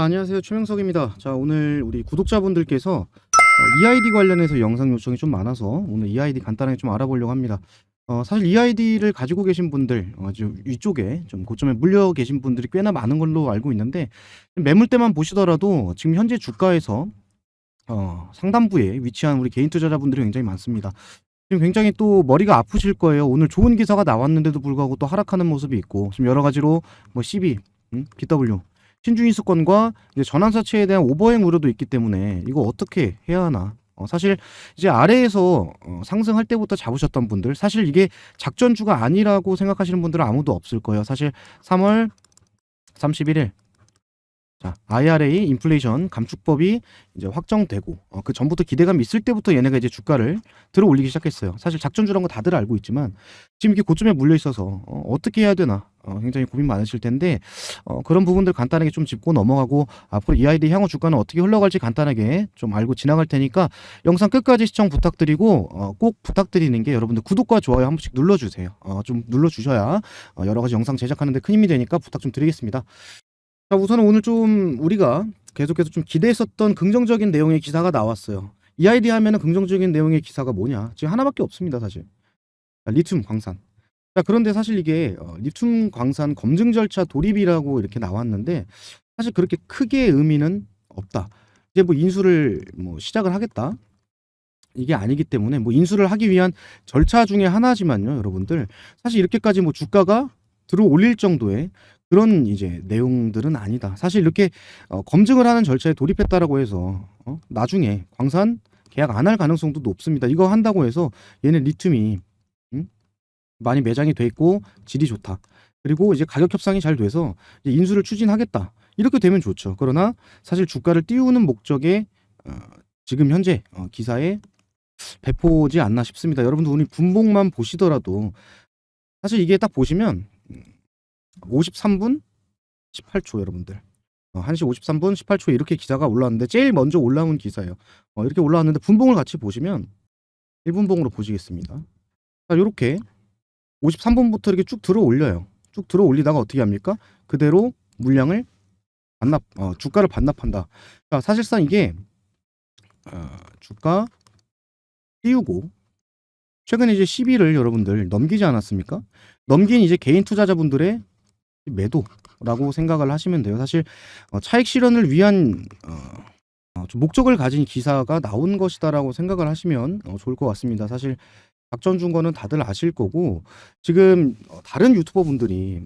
안녕하세요. 최명석입니다. 자, 오늘 우리 구독자분들께서 EID 관련해서 영상 요청이 좀 많아서 오늘 EID 간단하게 좀 알아보려고 합니다. 사실 EID를 가지고 계신 분들, 좀 위쪽에 좀 고점에 물려 계신 분들이 꽤나 많은 걸로 알고 있는데, 매물대만 보시더라도 지금 현재 주가에서 상단부에 위치한 우리 개인 투자자분들이 굉장히 많습니다. 지금 굉장히 또 머리가 아프실 거예요. 오늘 좋은 기사가 나왔는데도 불구하고 또 하락하는 모습이 있고, 지금 여러 가지로 뭐 CB, BW, 신중인수권과 이제 전환사채에 대한 오버행 우려도 있기 때문에 이거 어떻게 해야 하나. 사실 이제 아래에서 상승할 때부터 잡으셨던 분들, 사실 이게 작전주가 아니라고 생각하시는 분들은 아무도 없을 거예요. 사실 3월 31일 자, IRA 인플레이션 감축법이 이제 확정되고 그 전부터 기대감이 있을 때부터 얘네가 이제 주가를 들어 올리기 시작했어요. 사실 작전주란 거 다들 알고 있지만 지금 이게 고점에 물려 있어서 어떻게 해야 되나 굉장히 고민 많으실 텐데 그런 부분들 간단하게 좀 짚고 넘어가고 앞으로 EID 향후 주가는 어떻게 흘러갈지 간단하게 좀 알고 지나갈 테니까 영상 끝까지 시청 부탁드리고 꼭 부탁드리는 게 여러분들 구독과 좋아요 한 번씩 눌러주세요. 좀 눌러주셔야 여러 가지 영상 제작하는 데 큰 힘이 되니까 부탁 좀 드리겠습니다. 자, 우선 오늘 좀 우리가 계속해서 좀 기대했었던 긍정적인 내용의 기사가 나왔어요. EID 하면은 긍정적인 내용의 기사가 뭐냐? 지금 하나밖에 없습니다, 사실. 리튬 광산. 자, 그런데 사실 이게 리튬 광산 검증 절차 돌입이라고 이렇게 나왔는데 사실 그렇게 크게 의미는 없다. 이제 뭐 인수를 뭐 시작을 하겠다. 이게 아니기 때문에 뭐 인수를 하기 위한 절차 중에 하나지만요, 여러분들. 사실 이렇게까지 뭐 주가가 들어 올릴 정도의 그런 이제 내용들은 아니다. 사실 이렇게 검증을 하는 절차에 돌입했다라고 해서 나중에 광산 계약 안 할 가능성도 높습니다. 이거 한다고 해서 얘네 리튬이 많이 매장이 돼 있고 질이 좋다. 그리고 이제 가격 협상이 잘 돼서 이제 인수를 추진하겠다. 이렇게 되면 좋죠. 그러나 사실 주가를 띄우는 목적에 지금 현재 기사에 배포지 않나 싶습니다. 여러분들 오늘 분봉만 보시더라도 사실 이게 딱 보시면 53분 18초 여러분들 1시 53분 18초에 이렇게 기사가 올라왔는데 제일 먼저 올라온 기사예요. 이렇게 올라왔는데 분봉을 같이 보시면 1분봉으로 보시겠습니다. 자, 이렇게 53분부터 이렇게 쭉 들어 올려요. 쭉 들어 올리다가 어떻게 합니까? 그대로 물량을 주가를 반납한다. 자, 사실상 이게 주가 띄우고 최근에 이제 10일을 여러분들 넘기지 않았습니까? 넘긴 이제 개인 투자자분들의 매도라고 생각을 하시면 돼요. 사실 차익 실현을 위한 좀 목적을 가진 기사가 나온 것이다라고 생각을 하시면 좋을 것 같습니다. 사실 작전 준 거는 다들 아실 거고 지금 다른 유튜버 분들이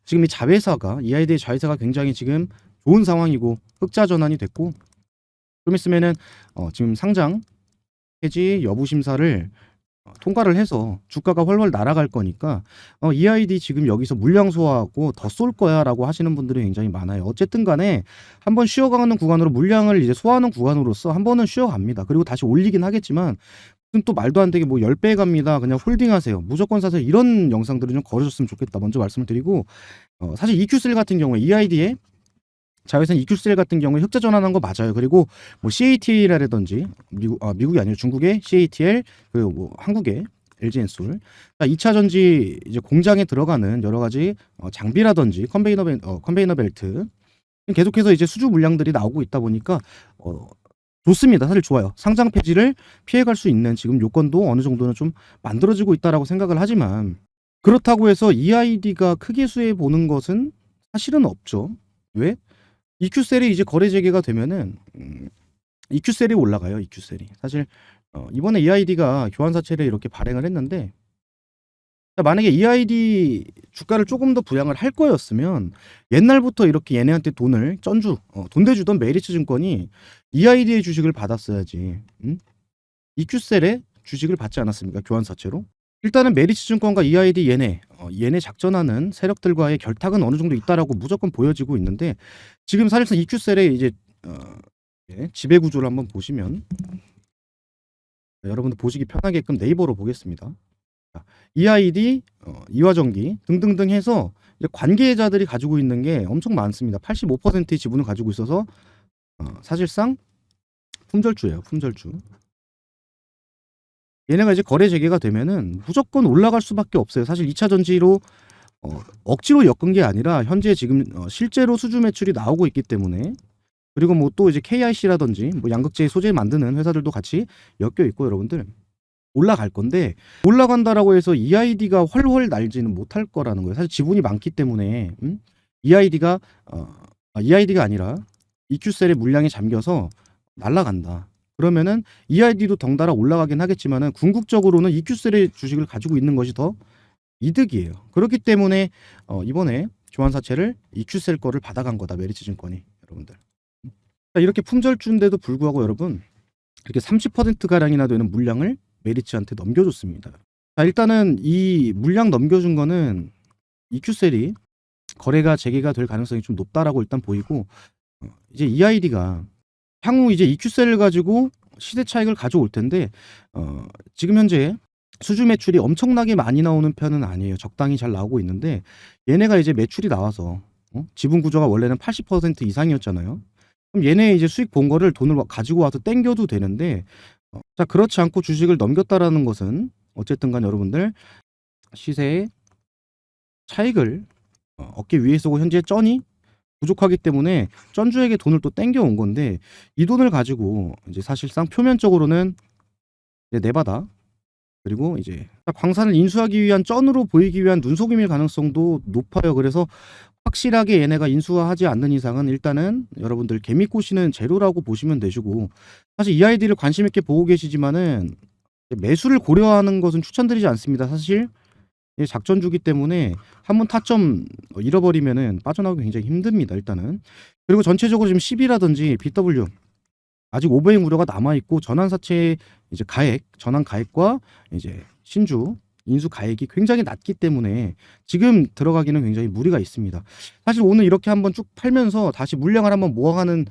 지금 이 자회사가 EID의 자회사가 굉장히 지금 좋은 상황이고 흑자 전환이 됐고 좀 있으면은 지금 상장 해지 여부 심사를 통과를 해서 주가가 훨훨 날아갈 거니까 EID 지금 여기서 물량 소화하고 더 쏠 거야라고 하시는 분들이 굉장히 많아요. 어쨌든 간에 한번 쉬어가는 구간으로 물량을 이제 소화하는 구간으로서 한 번은 쉬어갑니다. 그리고 다시 올리긴 하겠지만 무슨 또 말도 안 되게 뭐 10배 갑니다. 그냥 홀딩하세요. 무조건 사세요. 이런 영상들은 좀 거르셨으면 좋겠다. 먼저 말씀을 드리고 사실 EQ셀 같은 경우에 EID에 자회사 EQ셀 같은 경우에 흑자 전환한 거 맞아요. 그리고 뭐 CATL이라든지 미국이 아니라 중국의 CATL 그리고 뭐 한국의 LG엔솔 2차 전지 이제 공장에 들어가는 여러 가지 장비라든지 컨베이너 벨트 계속해서 이제 수주 물량들이 나오고 있다 보니까 좋습니다. 사실 좋아요. 상장 폐지를 피해갈 수 있는 지금 요건도 어느 정도는 좀 만들어지고 있다라고 생각을 하지만 그렇다고 해서 EID가 크게 수혜 보는 것은 사실은 없죠. 왜? EQ셀이 이제 거래 재개가 되면은 EQ셀이 올라가요. EQ셀이 사실 이번에 EID가 교환사채를 이렇게 발행을 했는데 만약에 EID 주가를 조금 더 부양을 할 거였으면 옛날부터 이렇게 얘네한테 돈을 돈 대주던 메리츠 증권이 EID의 주식을 받았어야지. EQ셀의 주식을 받지 않았습니까? 교환사채로. 일단은 메리츠 증권과 EID 얘네 작전하는 세력들과의 결탁은 어느 정도 있다라고 무조건 보여지고 있는데 지금 사실상 EQ셀의 이제 지배 구조를 한번 보시면 여러분들 보시기 편하게끔 네이버로 보겠습니다. EID, 이화전기 등등등 해서 관계자들이 가지고 있는 게 엄청 많습니다. 85%의 지분을 가지고 있어서 사실상 품절주예요. 품절주. 얘네가 이제 거래 재개가 되면은 무조건 올라갈 수밖에 없어요. 사실 2차 전지로 억지로 엮은 게 아니라 현재 지금 실제로 수주 매출이 나오고 있기 때문에, 그리고 뭐 또 이제 KIC라든지 뭐 양극재 소재 만드는 회사들도 같이 엮여 있고 여러분들 올라갈 건데, 올라간다라고 해서 EID가 훨훨 날지는 못할 거라는 거예요. 사실 지분이 많기 때문에 EID가 EID가 아니라 EQ셀의 물량이 잠겨서 날아간다. 그러면은 EID도 덩달아 올라가긴 하겠지만은 궁극적으로는 EQ셀의 주식을 가지고 있는 것이 더 이득이에요. 그렇기 때문에 이번에 교환사채를 EQ셀 거를 받아간 거다, 메리츠증권이 여러분들. 자, 이렇게 품절주인데도 불구하고 여러분 이렇게 30%가량이나 되는 물량을 메리츠한테 넘겨줬습니다. 자, 일단은 이 물량 넘겨준 거는 EQ셀이 거래가 재개가 될 가능성이 좀 높다라고 일단 보이고, 이제 EID가 향후 이제 EQ셀을 가지고 시세 차익을 가져올 텐데, 지금 현재 수주 매출이 엄청나게 많이 나오는 편은 아니에요. 적당히 잘 나오고 있는데, 얘네가 이제 매출이 나와서 지분 구조가 원래는 80% 이상이었잖아요. 그럼 얘네 이제 수익 본 거를 돈을 가지고 와서 땡겨도 되는데, 자, 그렇지 않고 주식을 넘겼다라는 것은 어쨌든 간 여러분들 시세의 차익을 얻기 위해서고, 현재 쩐이 부족하기 때문에 쩐주에게 돈을 또 땡겨온 건데, 이 돈을 가지고 이제 사실상 표면적으로는 이제 네바다, 그리고 이제 광산을 인수하기 위한 쩐으로 보이기 위한 눈속임일 가능성도 높아요. 그래서 확실하게 얘네가 인수하지 않는 이상은 일단은 여러분들 개미 꼬시는 재료라고 보시면 되시고, 사실 EID를 관심 있게 보고 계시지만은 매수를 고려하는 것은 추천드리지 않습니다. 사실 작전주기 때문에 한번 타점 잃어버리면은 빠져나오기 굉장히 힘듭니다, 일단은. 그리고 전체적으로 지금 10이라든지 BW 아직 오버행 우려가 남아 있고, 전환사채 이제 가액, 전환 가액과 이제 신주 인수 가액이 굉장히 낮기 때문에 지금 들어가기는 굉장히 무리가 있습니다. 사실 오늘 이렇게 한번 쭉 팔면서 다시 물량을 한번 모아가는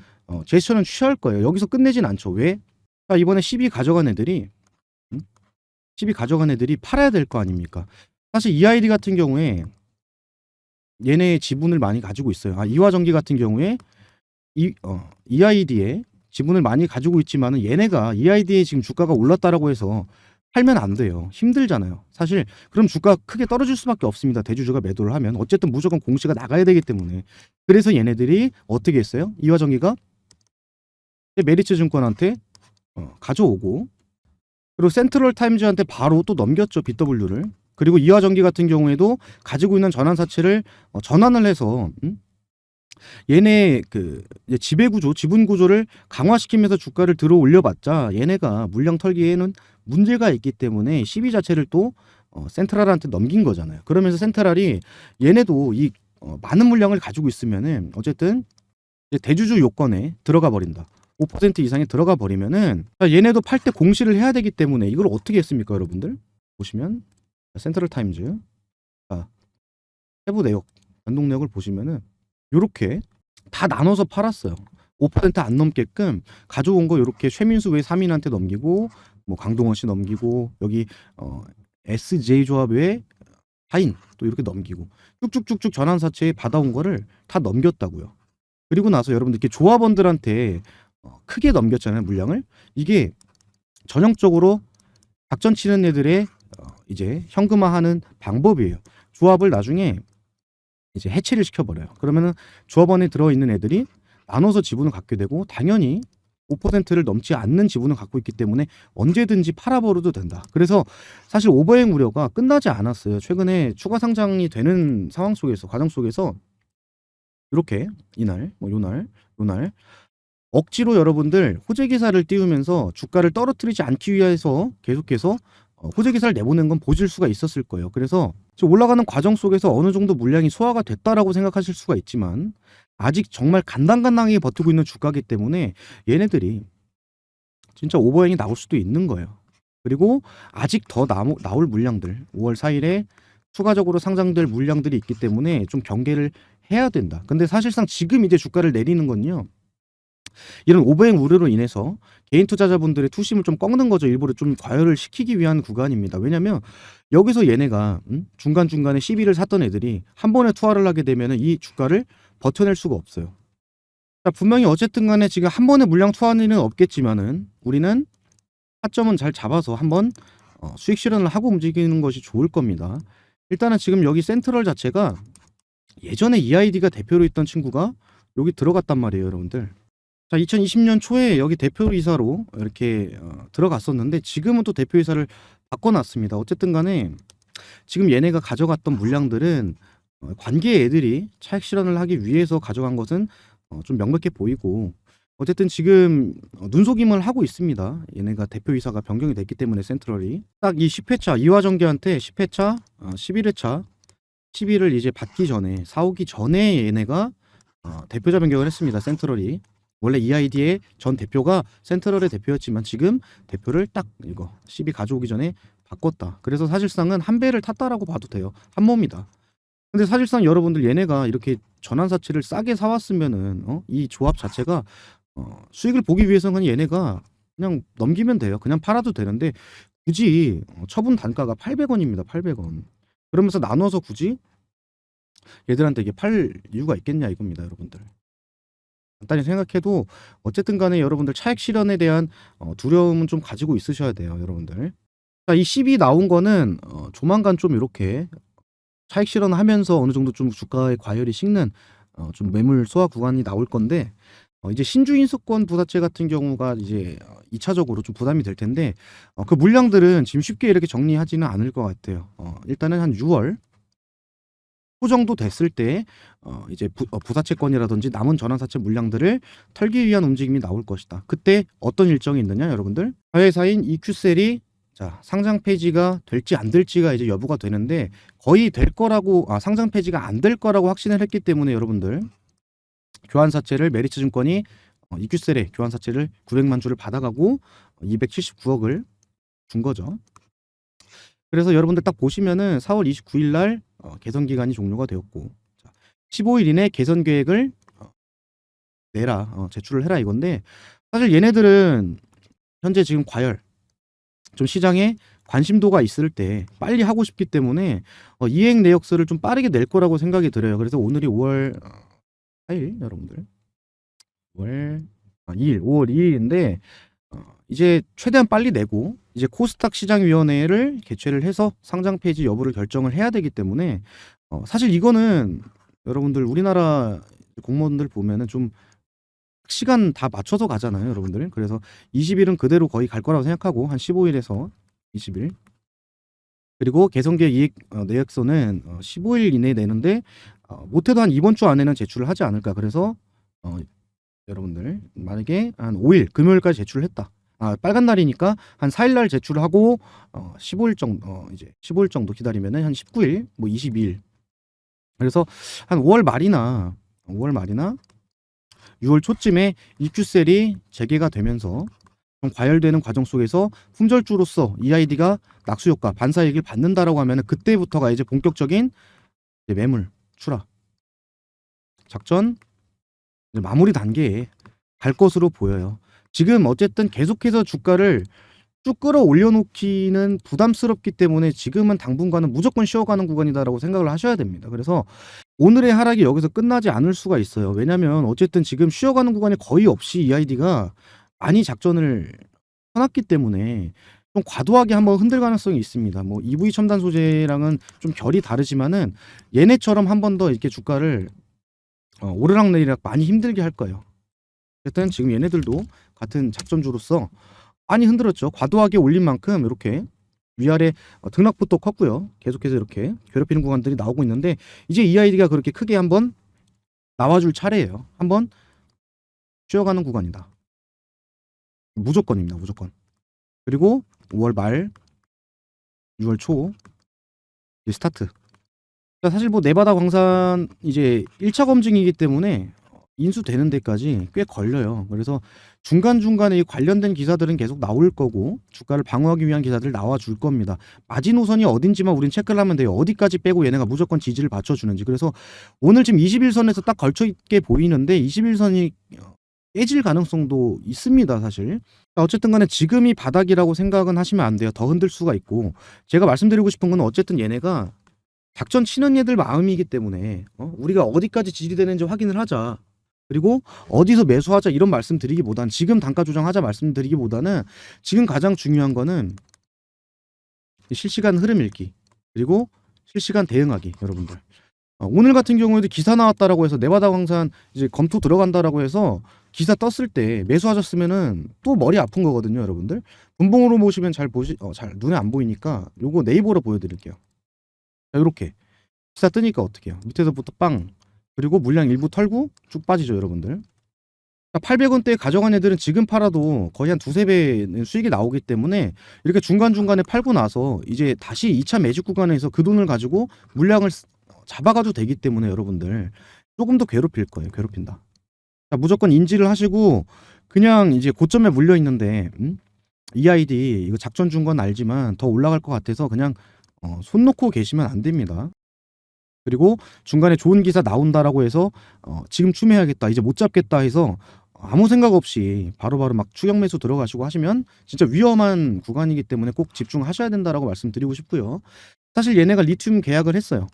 제스처는 취할 거예요. 여기서 끝내진 않죠. 왜? 자, 이번에 12 가져간 애들이 12 가져간 애들이 팔아야 될 거 아닙니까? 사실 EID 같은 경우에 얘네의 지분을 많이 가지고 있어요. 이화전기 같은 경우에 EID에 지분을 많이 가지고 있지만은 얘네가 EID에 지금 주가가 올랐다라고 해서 팔면 안 돼요. 힘들잖아요. 사실 그럼 주가 크게 떨어질 수밖에 없습니다. 대주주가 매도를 하면 어쨌든 무조건 공시가 나가야 되기 때문에. 그래서 얘네들이 어떻게 했어요? 이화전기가 메리츠 증권한테 가져오고, 그리고 센트럴 타임즈한테 바로 또 넘겼죠, BW를. 그리고 이화전기 같은 경우에도 가지고 있는 전환사채를 전환을 해서 얘네 그 지배 구조, 지분 구조를 강화시키면서 주가를 들어 올려봤자 얘네가 물량 털기에는 문제가 있기 때문에 12 자체를 또 센트럴한테 넘긴 거잖아요. 그러면서 센트럴이 얘네도 이 많은 물량을 가지고 있으면은 어쨌든 이제 대주주 요건에 들어가 버린다. 5% 이상에 들어가 버리면은 얘네도 팔 때 공시를 해야 되기 때문에 이걸 어떻게 했습니까, 여러분들? 보시면 센트럴 타임즈 세부 내역, 연동 내역을 보시면은 요렇게 다 나눠서 팔았어요. 5% 안 넘게끔 가져온 거 요렇게 최민수 외 3인한테 넘기고, 뭐 강동원 씨 넘기고, 여기 SJ 조합 외 하인 또 이렇게 넘기고, 쭉쭉쭉쭉 전환사채에 받아온 거를 다 넘겼다고요. 그리고 나서 여러분들 이렇게 조합원들한테 크게 넘겼잖아요, 물량을. 이게 전형적으로 작전 치는 애들의 이제 현금화하는 방법이에요. 조합을 나중에 이제 해체를 시켜버려요. 그러면은 조합원에 들어있는 애들이 나눠서 지분을 갖게 되고, 당연히 5%를 넘지 않는 지분을 갖고 있기 때문에 언제든지 팔아버려도 된다. 그래서 사실 오버행 우려가 끝나지 않았어요. 최근에 추가 상장이 되는 상황 속에서, 과정 속에서 이렇게 이날, 뭐 요날 억지로 여러분들 호재 기사를 띄우면서 주가를 떨어뜨리지 않기 위해서 계속해서 호재 기사를 내보낸 건 보실 수가 있었을 거예요. 그래서 지금 올라가는 과정 속에서 어느 정도 물량이 소화가 됐다라고 생각하실 수가 있지만, 아직 정말 간당간당하게 버티고 있는 주가이기 때문에 얘네들이 진짜 오버행이 나올 수도 있는 거예요. 그리고 아직 더 나올 물량들, 5월 4일에 추가적으로 상장될 물량들이 있기 때문에 좀 경계를 해야 된다. 근데 사실상 지금 이제 주가를 내리는 건요, 이런 오버행 우려로 인해서 개인 투자자분들의 투심을 좀 꺾는 거죠. 일부러 좀 과열을 시키기 위한 구간입니다. 왜냐면 여기서 얘네가 중간중간에 시비를 샀던 애들이 한 번에 투하를 하게 되면 이 주가를 버텨낼 수가 없어요. 자, 분명히 어쨌든 간에 지금 한 번에 물량 투하는 일은 없겠지만은 우리는 타점은 잘 잡아서 한번 수익 실현을 하고 움직이는 것이 좋을 겁니다. 일단은 지금 여기 센트럴 자체가 예전에 EID가 대표로 있던 친구가 여기 들어갔단 말이에요, 여러분들. 자, 2020년 초에 여기 대표이사로 이렇게 들어갔었는데 지금은 또 대표이사를 바꿔놨습니다. 어쨌든 간에 지금 얘네가 가져갔던 물량들은 관계 애들이 차익 실현을 하기 위해서 가져간 것은 좀 명백해 보이고, 어쨌든 지금 눈속임을 하고 있습니다. 얘네가 대표이사가 변경이 됐기 때문에 센트럴이 딱 이 10회차 이화전기한테 10회차 11회차 10일을 이제 받기 전에 사오기 전에 얘네가 대표자 변경을 했습니다. 센트럴이 원래 EID의 전 대표가 센트럴의 대표였지만 지금 대표를 딱 이거 10이 가져오기 전에 바꿨다. 그래서 사실상은 한 배를 탔다라고 봐도 돼요. 한 몸이다. 근데 사실상 여러분들 얘네가 이렇게 전환사채를 싸게 사왔으면은 이 조합 자체가 수익을 보기 위해서는 얘네가 그냥 넘기면 돼요. 그냥 팔아도 되는데 굳이 처분 단가가 800원입니다. 800원. 그러면서 나눠서 굳이 얘들한테 이게 팔 이유가 있겠냐 이겁니다, 여러분들. 간단히 생각해도 어쨌든 간에 여러분들 차익 실현에 대한 두려움은 좀 가지고 있으셔야 돼요, 여러분들. 자, 이 10이 나온 거는 조만간 좀 이렇게 차익 실현하면서 어느 정도 좀 주가의 과열이 식는 좀 매물 소화 구간이 나올 건데, 이제 신주인수권 부사채 같은 경우가 이제 2차적으로 좀 부담이 될 텐데 그 물량들은 지금 쉽게 이렇게 정리하지는 않을 것 같아요. 일단은 한 6월 초 정도 됐을 때 이제 부사채권이라든지 남은 전환사채 물량들을 털기 위한 움직임이 나올 것이다. 그때 어떤 일정이 있느냐, 여러분들? 자회사인 EQ셀이 자, 상장 폐지가 될지 안 될지가 이제 여부가 되는데 거의 될 거라고, 상장 폐지가 안 될 거라고 확신을 했기 때문에 여러분들 교환사채를 메리츠증권이 EQ셀에 교환사채를 900만 주를 받아가고 279억을 준 거죠. 그래서 여러분들 딱 보시면은 4월 29일 날 개선 기간이 종료가 되었고, 15일 이내 개선 계획을 내라, 제출을 해라 이건데, 사실 얘네들은 현재 지금 과열, 좀 시장에 관심도가 있을 때 빨리 하고 싶기 때문에 이행 내역서를 좀 빠르게 낼 거라고 생각이 들어요. 그래서 오늘이 5월 4일, 여러분들 5월 2일인데 이제 최대한 빨리 내고 이제 코스닥 시장위원회를 개최를 해서 상장 폐지 여부를 결정을 해야 되기 때문에 사실 이거는 여러분들 우리나라 공무원들 보면은 좀 시간 다 맞춰서 가잖아요, 여러분들. 그래서 20일은 그대로 거의 갈 거라고 생각하고 한 15일에서 20일, 그리고 개선계획 이익 내역서는 15일 이내에 내는데 못해도 한 이번 주 안에는 제출을 하지 않을까. 그래서 여러분들 만약에 한 5일 금요일까지 제출을 했다. 빨간 날이니까 한 4일 날 제출하고 15일 정도 이제 15일 정도 기다리면은 한 19일 뭐 22일. 그래서 한 5월 말이나 6월 초쯤에 EQ셀이 재개가 되면서 좀 과열되는 과정 속에서 품절주로서 EID가 낙수효과 반사이익을 받는다라고 하면 그때부터가 이제 본격적인 이제 매물 출하 작전 이제 마무리 단계에 갈 것으로 보여요. 지금 어쨌든 계속해서 주가를 쭉 끌어올려 놓기는 부담스럽기 때문에 지금은 당분간은 무조건 쉬어가는 구간이다라고 생각을 하셔야 됩니다. 그래서 오늘의 하락이 여기서 끝나지 않을 수가 있어요. 왜냐면 어쨌든 지금 쉬어가는 구간이 거의 없이 EID가 많이 작전을 해놨기 때문에 좀 과도하게 한번 흔들 가능성이 있습니다. 뭐 EV 첨단 소재랑은 좀 결이 다르지만은 얘네처럼 한 번 더 이렇게 주가를 오르락내리락 많이 힘들게 할 거예요. 어쨌든 지금 얘네들도 같은 작전주로서 많이 흔들었죠. 과도하게 올린 만큼 이렇게 위아래 등락부터 컸고요. 계속해서 이렇게 괴롭히는 구간들이 나오고 있는데 이제 EID가 그렇게 크게 한번 나와줄 차례예요. 한번 쉬어가는 구간이다. 무조건입니다. 무조건. 그리고 5월 말 6월 초 이제 스타트. 사실 뭐 네바다 광산 이제 1차 검증이기 때문에 인수되는 데까지 꽤 걸려요. 그래서 중간중간에 이 관련된 기사들은 계속 나올 거고 주가를 방어하기 위한 기사들 나와줄 겁니다. 마지노선이 어딘지만 우린 체크를 하면 돼요. 어디까지 빼고 얘네가 무조건 지지를 받쳐주는지. 그래서 오늘 지금 21선에서 딱 걸쳐있게 보이는데 21선이 깨질 가능성도 있습니다. 사실 어쨌든 간에 지금이 바닥이라고 생각은 하시면 안 돼요. 더 흔들 수가 있고, 제가 말씀드리고 싶은 건 어쨌든 얘네가 작전 치는 애들 마음이기 때문에 우리가 어디까지 지지되는지 확인을 하자, 그리고 어디서 매수하자 이런 말씀드리기보다는, 지금 단가 조정하자 말씀드리기보다는 지금 가장 중요한 거는 실시간 흐름 읽기, 그리고 실시간 대응하기 여러분들. 오늘 같은 경우에도 기사 나왔다라고 해서 네바다 광산 이제 검토 들어간다라고 해서 기사 떴을 때 매수하셨으면은 또 머리 아픈 거거든요, 여러분들. 분봉으로 보시면 잘 눈에 안 보이니까 요거 네이버로 보여드릴게요. 자, 요렇게 기사 뜨니까 어떻게 해요? 밑에서부터 빵 그리고 물량 일부 털고 쭉 빠지죠, 여러분들. 800원대에 가져간 애들은 지금 팔아도 거의 한 두세 배는 수익이 나오기 때문에 이렇게 중간중간에 팔고 나서 이제 다시 2차 매집 구간에서 그 돈을 가지고 물량을 잡아가도 되기 때문에 여러분들 조금 더 괴롭힐 거예요. 괴롭힌다. 자, 무조건 인지를 하시고 그냥 이제 고점에 물려 있는데 이 아이디 이거 작전 준 건 알지만 더 올라갈 것 같아서 그냥 손 놓고 계시면 안 됩니다. 그리고 중간에 좋은 기사 나온다라고 해서 지금 추매하겠다 이제 못 잡겠다 해서 아무 생각 없이 바로바로 막 추격 매수 들어가시고 하시면 진짜 위험한 구간이기 때문에 꼭 집중하셔야 된다라고 말씀드리고 싶고요. 사실 얘네가 리튬 계약을 했어요.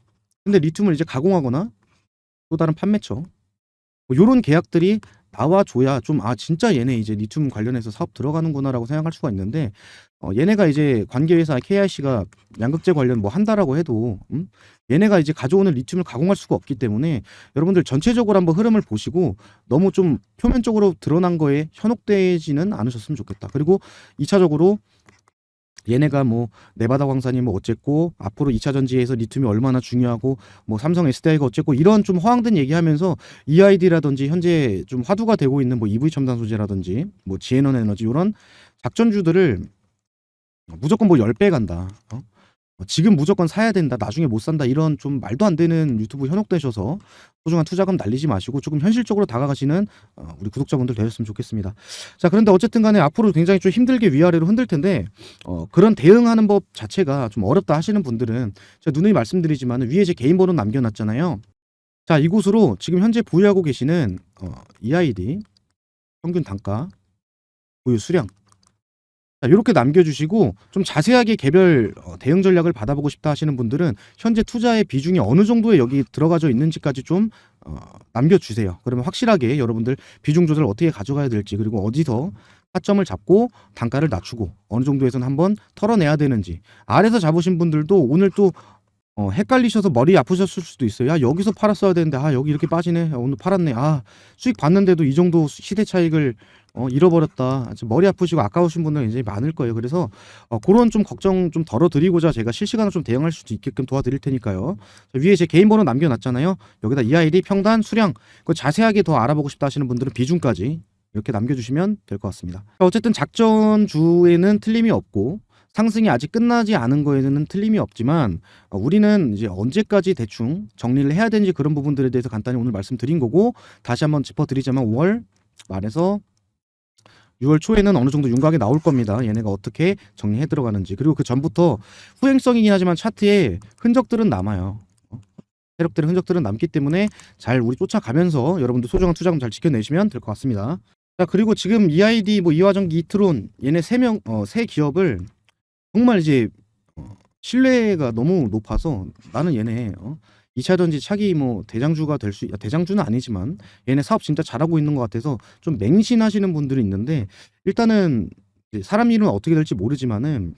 근데 리튬을 이제 가공하거나 또 다른 판매처 뭐 요런 계약들이 나와줘야 좀 진짜 얘네 이제 리튬 관련해서 사업 들어가는구나라고 생각할 수가 있는데 얘네가 이제 관계회사 KIC가 양극재 관련 뭐 한다라고 해도 얘네가 이제 가져오는 리튬을 가공할 수가 없기 때문에 여러분들 전체적으로 한번 흐름을 보시고 너무 좀 표면적으로 드러난 거에 현혹되지는 않으셨으면 좋겠다. 그리고 2차적으로 얘네가 뭐 네바다 광산이 뭐 어쨌고 앞으로 2차 전지에서 리튬이 얼마나 중요하고 뭐 삼성 SDI가 어쨌고 이런 좀 허황된 얘기하면서 EID라든지 현재 좀 화두가 되고 있는 뭐 EV 첨단 소재라든지 뭐 지에넌 에너지 이런 작전주들을 무조건 뭐 10배 간다. 지금 무조건 사야 된다. 나중에 못 산다. 이런 좀 말도 안 되는 유튜브 현혹되셔서 소중한 투자금 날리지 마시고 조금 현실적으로 다가가시는 우리 구독자분들 되셨으면 좋겠습니다. 자, 그런데 어쨌든 간에 앞으로 굉장히 좀 힘들게 위아래로 흔들 텐데 그런 대응하는 법 자체가 좀 어렵다 하시는 분들은 제가 누누이 말씀드리지만 위에 제 개인 번호 남겨놨잖아요. 자, 이곳으로 지금 현재 보유하고 계시는 EID 평균 단가 보유 수량 이렇게 남겨주시고 좀 자세하게 개별 대응 전략을 받아보고 싶다 하시는 분들은 현재 투자의 비중이 어느 정도에 여기 들어가져 있는지까지 좀 남겨주세요. 그러면 확실하게 여러분들 비중 조절을 어떻게 가져가야 될지 그리고 어디서 타점을 잡고 단가를 낮추고 어느 정도에서는 한번 털어내야 되는지 아래서 잡으신 분들도 오늘 또 헷갈리셔서 머리 아프셨을 수도 있어요. 야, 여기서 팔았어야 되는데 여기 이렇게 빠지네. 오늘 팔았네. 수익 봤는데도 이 정도 시세 차익을 잃어버렸다. 머리 아프시고 아까우신 분들 굉장히 많을 거예요. 그래서 그런 좀 걱정 좀 덜어드리고자 제가 실시간으로 좀 대응할 수도 있게끔 도와드릴 테니까요. 위에 제 개인 번호 남겨놨잖아요. 여기다 EID 평단 수량 그 자세하게 더 알아보고 싶다 하시는 분들은 비중까지 이렇게 남겨주시면 될 것 같습니다. 어쨌든 작전주에는 틀림이 없고 상승이 아직 끝나지 않은 거에는 틀림이 없지만 우리는 이제 언제까지 대충 정리를 해야 되는지 그런 부분들에 대해서 간단히 오늘 말씀드린 거고 다시 한번 짚어드리자면 5월 말에서 6월 초에는 어느 정도 윤곽이 나올 겁니다. 얘네가 어떻게 정리해 들어가는지 그리고 그 전부터 후행성이긴 하지만 차트에 흔적들은 남아요. 세력들의 흔적들은 남기 때문에 잘 우리 쫓아가면서 여러분들 소중한 투자금 잘 지켜내시면 될 것 같습니다. 자, 그리고 지금 EID 뭐 이화전기 이트론 얘네 세 기업을 정말 이제 신뢰가 너무 높아서 나는 얘네 2차 전지 차기 뭐 대장주가 될 수 대장주는 아니지만 얘네 사업 진짜 잘하고 있는 것 같아서 좀 맹신하시는 분들이 있는데 일단은 사람 일은 어떻게 될지 모르지만은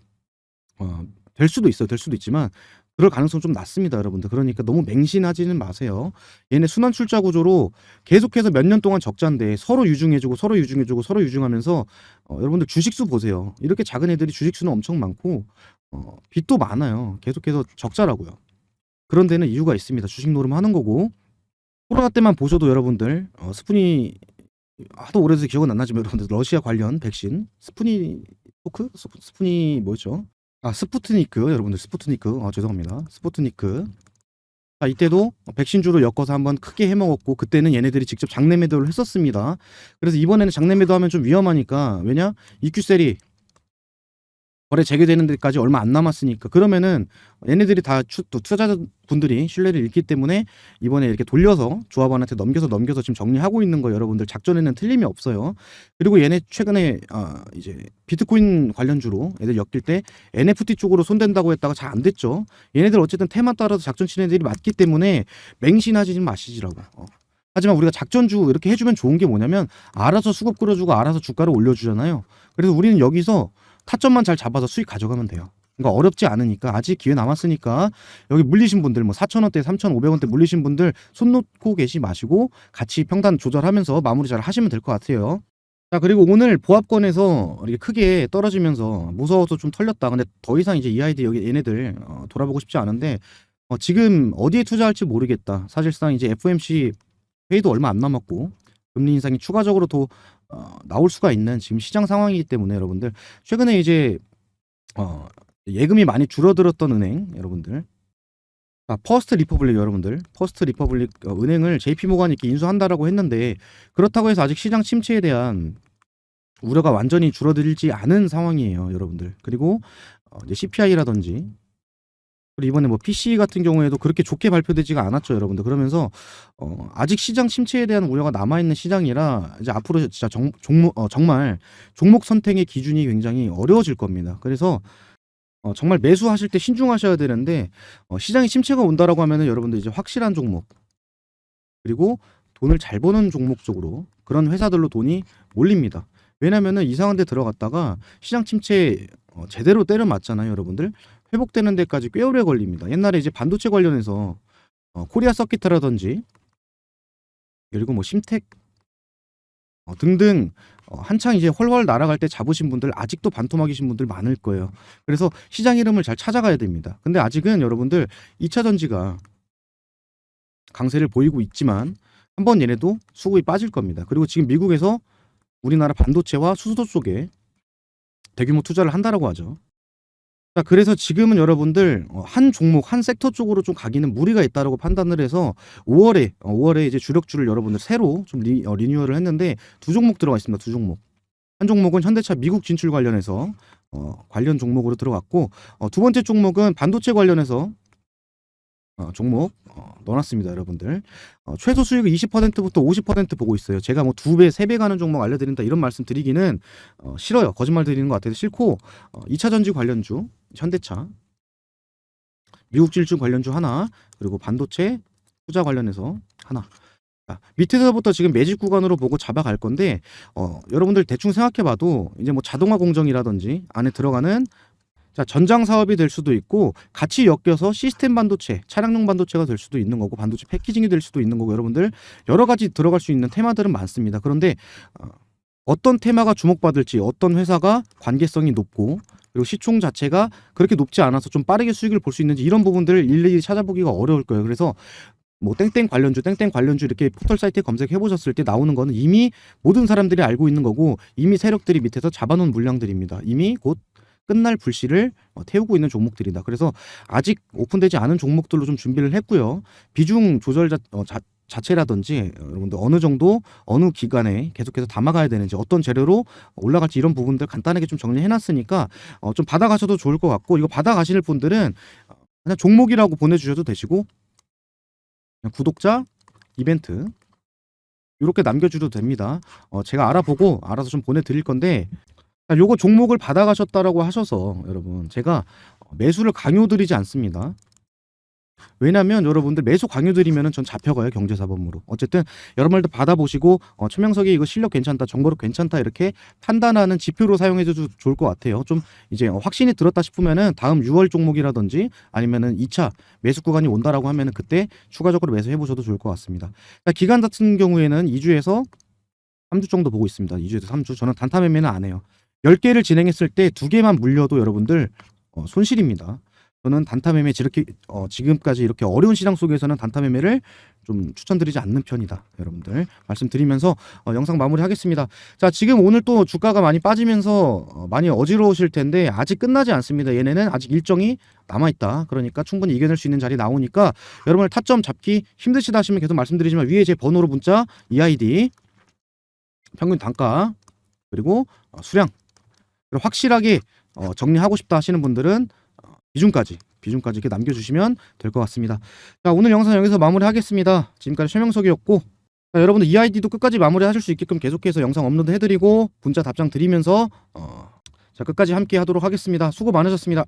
될 수도 있어요. 될 수도 있지만 그럴 가능성 좀 낮습니다, 여러분들. 그러니까 너무 맹신하지는 마세요. 얘네 순환 출자 구조로 계속해서 몇 년 동안 적자인데 서로 유증해주고 서로 유증해주고 서로 유증하면서 여러분들 주식수 보세요. 이렇게 작은 애들이 주식수는 엄청 많고 빚도 많아요. 계속해서 적자라고요. 그런 데는 이유가 있습니다. 주식 노름하는 거고 코로나 때만 보셔도 여러분들 스푸니 하도 오래돼서 기억은 안 나지만 여러분들 러시아 관련 백신 스푸니 뭐였죠? 스푸트니크 여러분들 스푸트니크 죄송합니다. 스푸트니크 이때도 백신주로 엮어서 한번 크게 해먹었고 그때는 얘네들이 직접 장내 매도를 했었습니다. 그래서 이번에는 장내 매도하면 좀 위험하니까 왜냐? EQ셀이 거래 재개되는 데까지 얼마 안 남았으니까 그러면은 얘네들이 다 투자자분들이 신뢰를 잃기 때문에 이번에 이렇게 돌려서 조합원한테 넘겨서 지금 정리하고 있는 거 여러분들 작전에는 틀림이 없어요. 그리고 얘네 최근에 이제 비트코인 관련주로 애들 엮일 때 NFT 쪽으로 손댄다고 했다가 잘 안 됐죠. 얘네들 어쨌든 테마 따라서 작전 치는 애들이 맞기 때문에 맹신하지 마시지라고. 하지만 우리가 작전주 이렇게 해주면 좋은 게 뭐냐면 알아서 수급 끌어주고 알아서 주가를 올려주잖아요. 그래서 우리는 여기서 타점만 잘 잡아서 수익 가져가면 돼요. 그러니까 어렵지 않으니까 아직 기회 남았으니까 여기 물리신 분들 뭐 4,000원대, 3,500원대 물리신 분들 손 놓고 계시 마시고 같이 평단 조절하면서 마무리 잘 하시면 될 것 같아요. 자, 그리고 오늘 보합권에서 이렇게 크게 떨어지면서 무서워서 좀 털렸다. 근데 더 이상 이제 EID 여기 얘네들 돌아보고 싶지 않은데 지금 어디에 투자할지 모르겠다. 사실상 이제 FOMC 회의도 얼마 안 남았고 금리 인상이 추가적으로 더 나올 수가 있는 지금 시장 상황이기 때문에 여러분들 최근에 이제 예금이 많이 줄어들었던 은행 여러분들, 퍼스트 리퍼블릭 여러분들, 퍼스트 리퍼블릭 은행을 JP모간이 이렇게 인수한다라고 했는데 그렇다고 해서 아직 시장 침체에 대한 우려가 완전히 줄어들지 않은 상황이에요, 여러분들. 그리고 이제 CPI라든지 그리고 이번에 뭐 PCE 같은 경우에도 그렇게 좋게 발표되지가 않았죠, 여러분들. 그러면서 아직 시장 침체에 대한 우려가 남아 있는 시장이라 이제 앞으로 진짜 정말 종목 선택의 기준이 굉장히 어려워질 겁니다. 그래서 정말 매수하실 때 신중하셔야 되는데 시장에 침체가 온다라고 하면은 여러분들 이제 확실한 종목 그리고 돈을 잘 버는 종목 쪽으로 그런 회사들로 돈이 몰립니다. 왜냐면은 이상한 데 들어갔다가 시장 침체 제대로 때려 맞잖아요, 여러분들. 회복되는 데까지 꽤 오래 걸립니다. 옛날에 이제 반도체 관련해서 코리아 서킷이라든지 그리고 뭐 심텍 등등 한창 이제 훨훨 날아갈 때 잡으신 분들 아직도 반토막이신 분들 많을 거예요. 그래서 시장 흐름을 잘 찾아가야 됩니다. 근데 아직은 여러분들 2차 전지가 강세를 보이고 있지만 한번 얘네도 수급이 빠질 겁니다. 그리고 지금 미국에서 우리나라 반도체와 수소 쪽에 대규모 투자를 한다라고 하죠. 자, 그래서 지금은 여러분들 한 종목, 한 섹터 쪽으로 좀 가기는 무리가 있다라고 판단을 해서 5월에 이제 주력주를 여러분들 새로 좀 리뉴얼을 했는데 두 종목 들어가 있습니다. 두 종목. 한 종목은 현대차 미국 진출 관련해서 관련 종목으로 들어갔고 두 번째 종목은 반도체 관련해서 종목 넣어놨습니다, 여러분들. 최소 수익을 20%부터 50% 보고 있어요. 제가 뭐 2배, 3배 가는 종목 알려드린다 이런 말씀 드리기는 싫어요. 거짓말 드리는 것 같아서 싫고 2차 전지 관련주, 현대차, 미국 질주 관련주 하나, 그리고 반도체 투자 관련해서 하나. 자, 밑에서부터 지금 매집 구간으로 보고 잡아갈 건데 여러분들 대충 생각해봐도 이제 뭐 자동화 공정이라든지 안에 들어가는 전장 사업이 될 수도 있고 같이 엮여서 시스템 반도체, 차량용 반도체가 될 수도 있는 거고 반도체 패키징이 될 수도 있는 거고 여러분들 여러 가지 들어갈 수 있는 테마들은 많습니다. 그런데 어떤 테마가 주목받을지 어떤 회사가 관계성이 높고 그리고 시총 자체가 그렇게 높지 않아서 좀 빠르게 수익을 볼 수 있는지 이런 부분들을 일일이 찾아보기가 어려울 거예요. 그래서 뭐 땡땡 관련주 이렇게 포털 사이트에 검색해 보셨을 때 나오는 거는 이미 모든 사람들이 알고 있는 거고 이미 세력들이 밑에서 잡아놓은 물량들입니다. 이미 곧 끝날 불씨를 태우고 있는 종목들이다. 그래서 아직 오픈되지 않은 종목들로 좀 준비를 했고요. 비중 조절 자체라든지 여러분들 어느 정도 어느 기간에 계속해서 담아가야 되는지 어떤 재료로 올라갈지 이런 부분들 간단하게 좀 정리해놨으니까 좀 받아가셔도 좋을 것 같고 이거 받아가실 분들은 그냥 종목이라고 보내주셔도 되시고 그냥 구독자 이벤트 이렇게 남겨주셔도 됩니다. 제가 알아보고 알아서 좀 보내드릴 건데 요거 종목을 받아가셨다라고 하셔서 여러분 제가 매수를 강요드리지 않습니다. 왜냐면 여러분들 매수 강요드리면은 전 잡혀가요, 경제사범으로. 어쨌든 여러분들 받아보시고 최명석이 이거 실력 괜찮다, 정보력 괜찮다 이렇게 판단하는 지표로 사용해줘도 좋을 것 같아요. 좀 이제 확신이 들었다 싶으면은 다음 6월 종목이라든지 아니면은 2차 매수 구간이 온다라고 하면은 그때 추가적으로 매수해보셔도 좋을 것 같습니다. 기간 같은 경우에는 2주에서 3주 정도 보고 있습니다. 2주에서 3주. 저는 단타 매매는 안 해요. 10개를 진행했을 때 2개만 물려도 여러분들 손실입니다. 저는 단타 매매 지금까지 이렇게 어려운 시장 속에서는 단타 매매를 좀 추천드리지 않는 편이다. 여러분들 말씀드리면서 영상 마무리하겠습니다. 자, 지금 오늘 또 주가가 많이 빠지면서 많이 어지러우실 텐데 아직 끝나지 않습니다. 얘네는 아직 일정이 남아있다. 그러니까 충분히 이겨낼 수 있는 자리 나오니까 여러분들 타점 잡기 힘드시다 하시면 계속 말씀드리지만 위에 제 번호로 문자 EID 평균 단가 그리고 수량 확실하게 정리하고 싶다 하시는 분들은 비중까지 이렇게 남겨주시면 될 것 같습니다. 자, 오늘 영상 여기서 마무리하겠습니다. 지금까지 최명석이었고 여러분들 EID도 끝까지 마무리하실 수 있게끔 계속해서 영상 업로드 해드리고 문자 답장 드리면서 자, 끝까지 함께 하도록 하겠습니다. 수고 많으셨습니다.